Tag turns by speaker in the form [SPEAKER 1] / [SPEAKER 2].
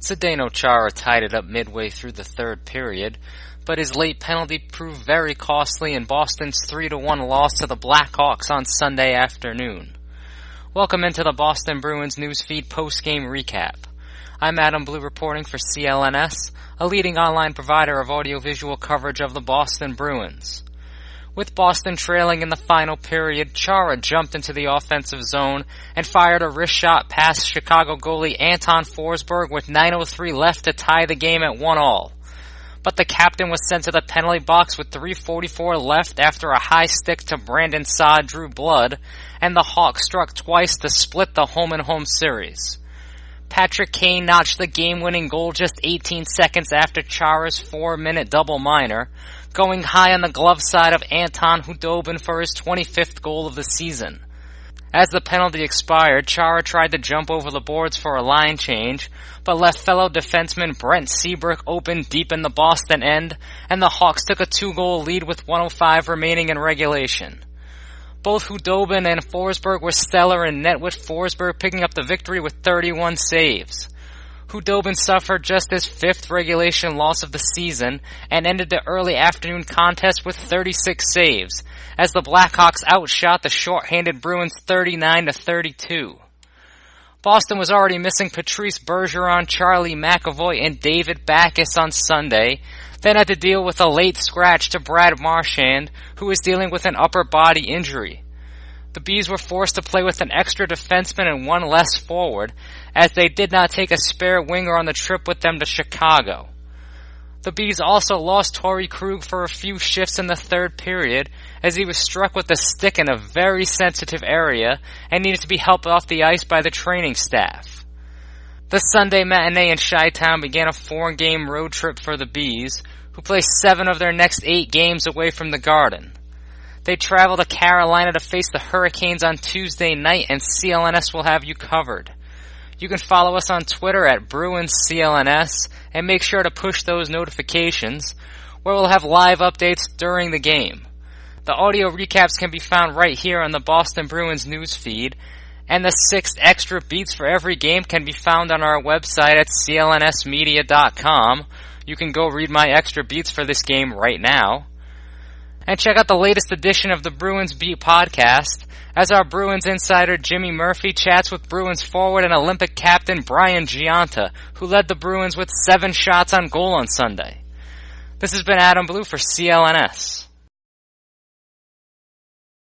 [SPEAKER 1] Zdeno Chara tied it up midway through the third period, but his late penalty proved very costly in Boston's 3-1 loss to the Blackhawks on Sunday afternoon. Welcome into the Boston Bruins newsfeed post-game recap. I'm Adam Blue reporting for CLNS, a leading online provider of audiovisual coverage of the Boston Bruins. With Boston trailing in the final period, Chara jumped into the offensive zone and fired a wrist shot past Chicago goalie Anton Forsberg with 9:03 left to tie the game at 1-1. But the captain was sent to the penalty box with 3:44 left after a high stick to Brandon Saad drew blood, and the Hawks struck twice to split the home-and-home series. Patrick Kane notched the game-winning goal just 18 seconds after Chara's 4-minute double minor, going high on the glove side of Anton Khudobin for his 25th goal of the season. As the penalty expired, Chara tried to jump over the boards for a line change, but left fellow defenseman Brent Seabrook open deep in the Boston end, and the Hawks took a 2-goal lead with 1:05 remaining in regulation. Both Khudobin and Forsberg were stellar in net, with Forsberg picking up the victory with 31 saves. Khudobin suffered just his 5th regulation loss of the season and ended the early afternoon contest with 36 saves, as the Blackhawks outshot the short-handed Bruins 39-32. Boston was already missing Patrice Bergeron, Charlie McAvoy, and David Backes on Sunday, then had to deal with a late scratch to Brad Marchand, who was dealing with an upper body injury. The Bees were forced to play with an extra defenseman and one less forward, as they did not take a spare winger on the trip with them to Chicago. The Bees also lost Torrey Krug for a few shifts in the third period, as he was struck with a stick in a very sensitive area and needed to be helped off the ice by the training staff. The Sunday matinee in Chi-Town began a 4-game road trip for the Bees, who play 7 of their next 8 games away from the Garden. They travel to Carolina to face the Hurricanes on Tuesday night, and CLNS will have you covered. You can follow us on Twitter at BruinsCLNS, and make sure to push those notifications, where we'll have live updates during the game. The audio recaps can be found right here on the Boston Bruins news feed, and the 6 extra beats for every game can be found on our website at clnsmedia.com. You can go read my extra beats for this game right now. And check out the latest edition of the Bruins Beat podcast, as our Bruins insider Jimmy Murphy chats with Bruins forward and Olympic captain Brian Giunta, who led the Bruins with 7 shots on goal on Sunday. This has been Adam Blue for CLNS.